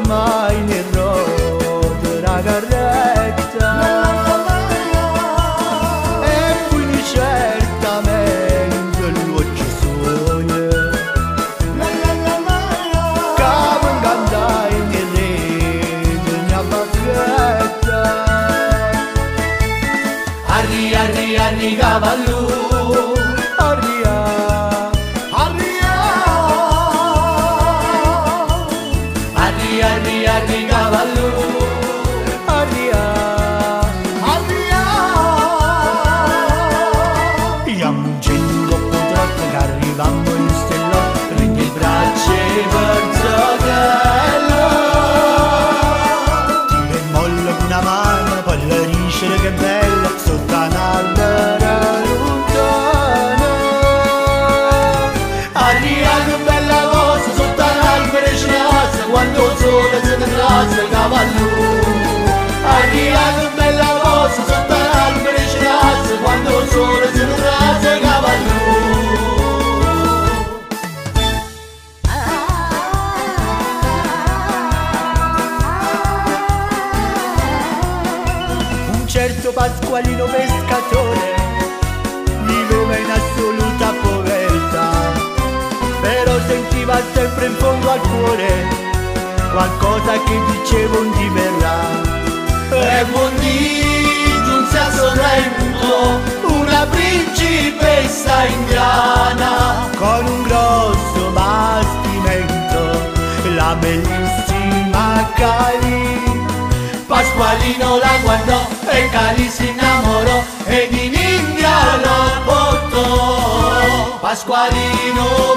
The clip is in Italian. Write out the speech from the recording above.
mai ne roda la carretta e quindi certamente lo ci sogna cavo in cantai ne rete mia bacchetta arri cavallo arri cavallo arria Iam cinque potratto che arrivammo in stella prendi il braccio per giocarlo tira e molla con una mano poi la riscere che bella sotto un'albera lontana arria che bella cosa sotto un'albera cinese quando il sole si trasa cavallo arria che bella cosa sotto l'albero cinese quando il sole si trasa cavallo un certo Pasqualino pescatore viveva in assoluta povertà però sentiva sempre in fondo al cuore qualcosa che dicevo non ti verrà e buon dì giunse a Sorrento una principessa indiana con un grosso bastimento la bellissima Cali Pasqualino la guardò e Cali si innamorò ed in India lo portò Pasqualino